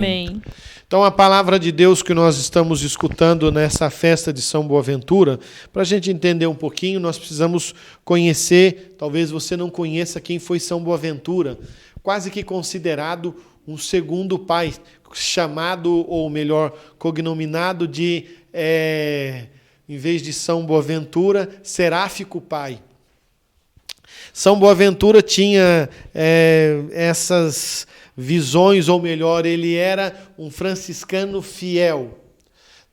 Amém. Então, a palavra de Deus que nós estamos escutando nessa festa de São Boaventura, para a gente entender um pouquinho, nós precisamos conhecer, talvez você não conheça quem foi São Boaventura, quase que considerado um segundo pai, chamado, ou melhor, cognominado de, em vez de São Boaventura, Seráfico Pai. São Boaventura tinha essas visões, ou melhor, ele era um franciscano fiel.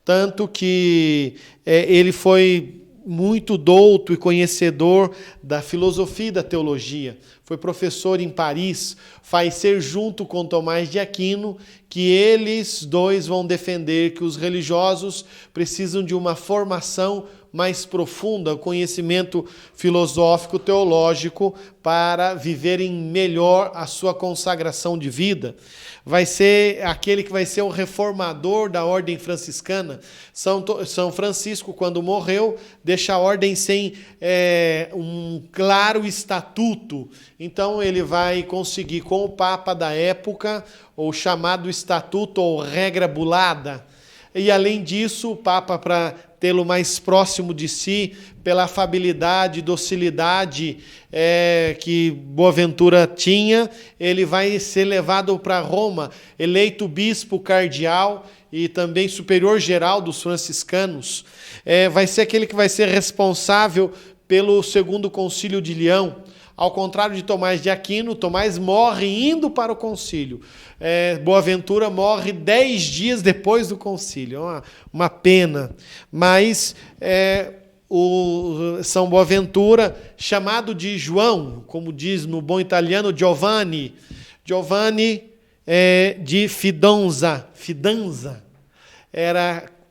Tanto que ele foi muito douto e conhecedor da filosofia e da teologia. Foi professor em Paris, faz ser junto com Tomás de Aquino, que eles dois vão defender que os religiosos precisam de uma formação mais profunda, conhecimento filosófico, teológico, para viverem melhor a sua consagração de vida. Vai ser aquele que vai ser o reformador da ordem franciscana. São Francisco, quando morreu, deixa a ordem sem um claro estatuto. Então ele vai conseguir, com o Papa da época, o chamado estatuto ou regra bulada. E além disso, o Papa, para tê-lo mais próximo de si, pela afabilidade, docilidade que Boaventura tinha, ele vai ser levado para Roma, eleito bispo cardeal e também superior geral dos franciscanos. Vai ser aquele que vai ser responsável pelo Segundo Concílio de Leão. Ao contrário de Tomás de Aquino, Tomás morre indo para o concílio. Boaventura morre 10 dias depois do concílio. Uma pena. Mas o São Boaventura, chamado de João, como diz no bom italiano, Giovanni de Fidanza,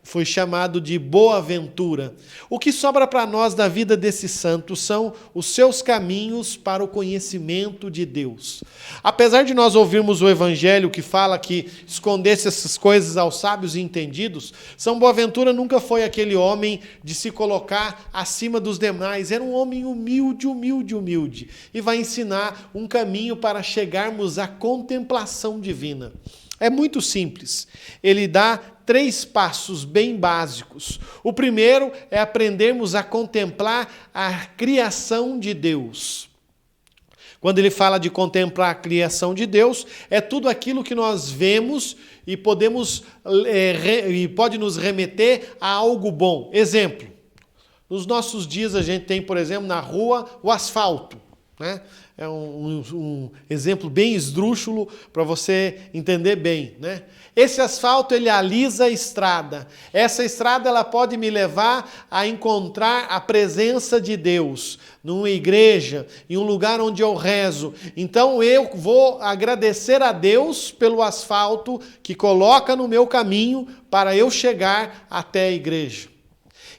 foi chamado de Boaventura. O que sobra para nós da vida desse santo são os seus caminhos para o conhecimento de Deus. Apesar de nós ouvirmos o Evangelho que fala que escondesse essas coisas aos sábios e entendidos, São Boaventura nunca foi aquele homem de se colocar acima dos demais. Era um homem humilde. E vai ensinar um caminho para chegarmos à contemplação divina. É muito simples. Ele dá 3 passos bem básicos. O primeiro é aprendermos a contemplar a criação de Deus. Quando ele fala de contemplar a criação de Deus, é tudo aquilo que nós vemos e pode nos remeter a algo bom. Exemplo, nos nossos dias a gente tem, por exemplo, na rua, o asfalto, né? É um exemplo bem esdrúxulo para você entender bem, né? Esse asfalto, ele alisa a estrada. Essa estrada, ela pode me levar a encontrar a presença de Deus numa igreja, em um lugar onde eu rezo. Então eu vou agradecer a Deus pelo asfalto que coloca no meu caminho para eu chegar até a igreja.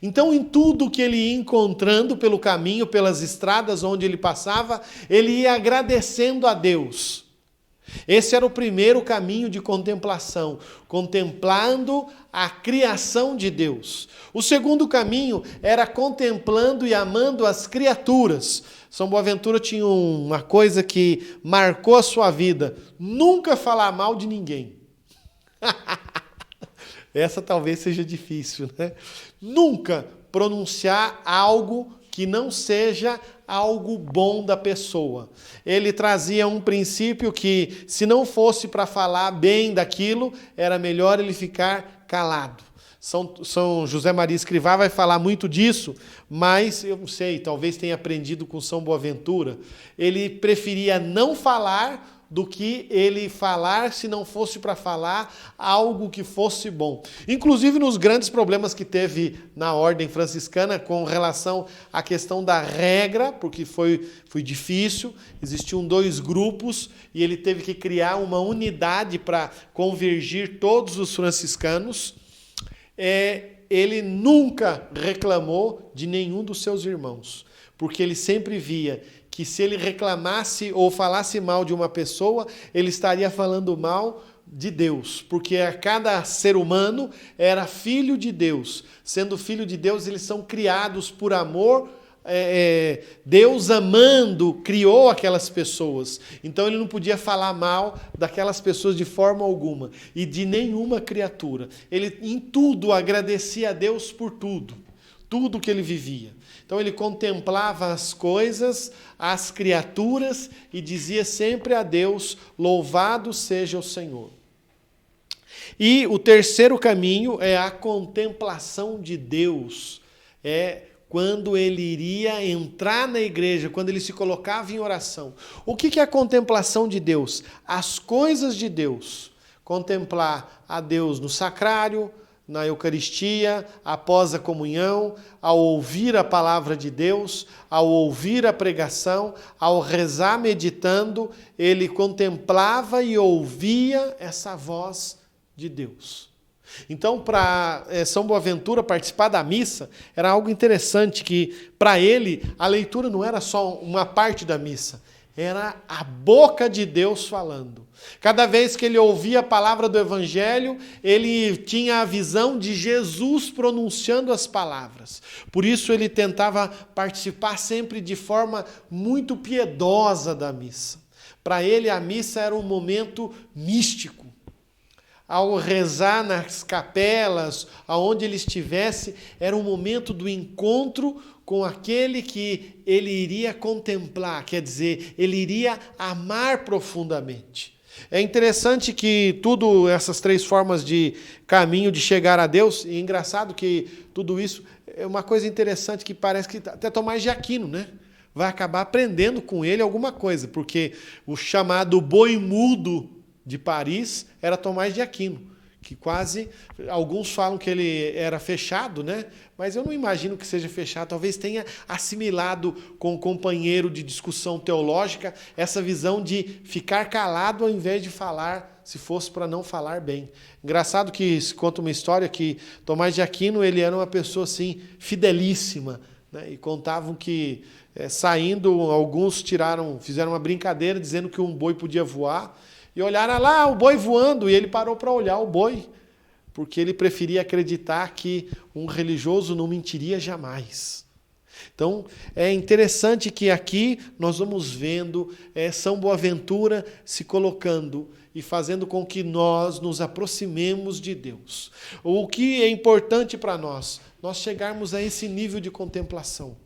Então, em tudo que ele ia encontrando pelo caminho, pelas estradas onde ele passava, ele ia agradecendo a Deus. Esse era o primeiro caminho de contemplação, contemplando a criação de Deus. O segundo caminho era contemplando e amando as criaturas. São Boaventura tinha uma coisa que marcou a sua vida: nunca falar mal de ninguém. Essa talvez seja difícil, né? Nunca pronunciar algo que não seja algo bom da pessoa. Ele trazia um princípio que, se não fosse para falar bem daquilo, era melhor ele ficar calado. São José Maria Escrivá vai falar muito disso, mas eu não sei, talvez tenha aprendido com São Boaventura. Ele preferia não falar do que ele falar, se não fosse para falar algo que fosse bom. Inclusive nos grandes problemas que teve na ordem franciscana com relação à questão da regra, porque foi difícil, existiam 2 grupos e ele teve que criar uma unidade para convergir todos os franciscanos. Ele nunca reclamou de nenhum dos seus irmãos, porque ele sempre via que se ele reclamasse ou falasse mal de uma pessoa, ele estaria falando mal de Deus, porque cada ser humano era filho de Deus. Sendo filho de Deus, eles são criados por amor Deus amando criou aquelas pessoas. Então ele não podia falar mal daquelas pessoas de forma alguma e de nenhuma criatura. Ele em tudo agradecia a Deus por tudo, tudo que ele vivia. Então ele contemplava as coisas, as criaturas e dizia sempre a Deus: louvado seja o Senhor. E o terceiro caminho é a contemplação de Deus. Quando ele iria entrar na igreja, quando ele se colocava em oração. O que é a contemplação de Deus? As coisas de Deus. Contemplar a Deus no sacrário, na Eucaristia, após a comunhão, ao ouvir a palavra de Deus, ao ouvir a pregação, ao rezar meditando, ele contemplava e ouvia essa voz de Deus. Então, para São Boaventura participar da missa, era algo interessante que, para ele, a leitura não era só uma parte da missa, era a boca de Deus falando. Cada vez que ele ouvia a palavra do Evangelho, ele tinha a visão de Jesus pronunciando as palavras. Por isso ele tentava participar sempre de forma muito piedosa da missa. Para ele, a missa era um momento místico. Ao rezar nas capelas, aonde ele estivesse, era um momento do encontro com aquele que ele iria contemplar, quer dizer, ele iria amar profundamente. É interessante que essas três formas de caminho de chegar a Deus, e é engraçado que tudo isso é uma coisa interessante que parece que até Tomás de Aquino, né? Vai acabar aprendendo com ele alguma coisa, porque o chamado boi mudo de Paris era Tomás de Aquino, que quase, alguns falam que ele era fechado, né? Mas eu não imagino que seja fechado, talvez tenha assimilado com o companheiro de discussão teológica essa visão de ficar calado ao invés de falar, se fosse para não falar bem. Engraçado que se conta uma história que Tomás de Aquino, ele era uma pessoa assim, fidelíssima, né? E contavam que saindo, alguns fizeram uma brincadeira dizendo que um boi podia voar, e olharam lá o boi voando, e ele parou para olhar o boi, porque ele preferia acreditar que um religioso não mentiria jamais. Então, é interessante que aqui nós vamos vendo São Boaventura se colocando e fazendo com que nós nos aproximemos de Deus. O que é importante para nós chegarmos a esse nível de contemplação.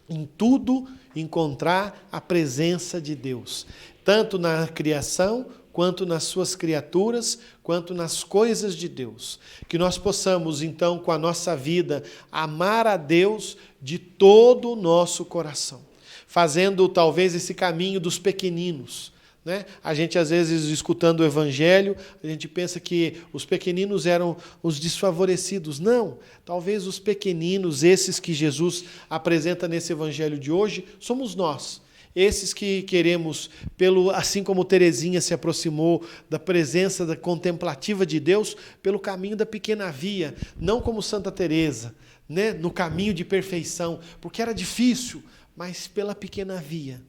Em tudo encontrar a presença de Deus, tanto na criação, quanto nas suas criaturas, quanto nas coisas de Deus. Que nós possamos, então, com a nossa vida, amar a Deus de todo o nosso coração, fazendo talvez esse caminho dos pequeninos, né? A gente, às vezes, escutando o Evangelho, a gente pensa que os pequeninos eram os desfavorecidos. Não, talvez os pequeninos, esses que Jesus apresenta nesse Evangelho de hoje, somos nós. Esses que queremos, assim como Teresinha se aproximou da presença da contemplativa de Deus, pelo caminho da pequena via, não como Santa Teresa, né, no caminho de perfeição, porque era difícil, mas pela pequena via,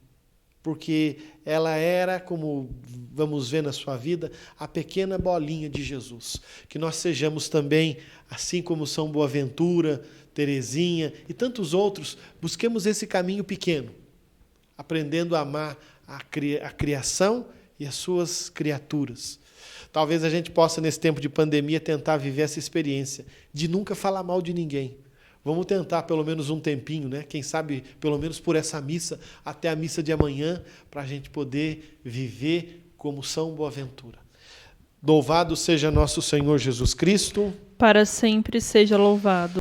porque ela era, como vamos ver na sua vida, a pequena bolinha de Jesus. Que nós sejamos também, assim como São Boaventura, Teresinha e tantos outros, busquemos esse caminho pequeno, aprendendo a amar a criação e as suas criaturas. Talvez a gente possa, nesse tempo de pandemia, tentar viver essa experiência de nunca falar mal de ninguém. Vamos tentar pelo menos um tempinho, né? Quem sabe pelo menos por essa missa, até a missa de amanhã, para a gente poder viver como São Boaventura. Louvado seja nosso Senhor Jesus Cristo. Para sempre seja louvado.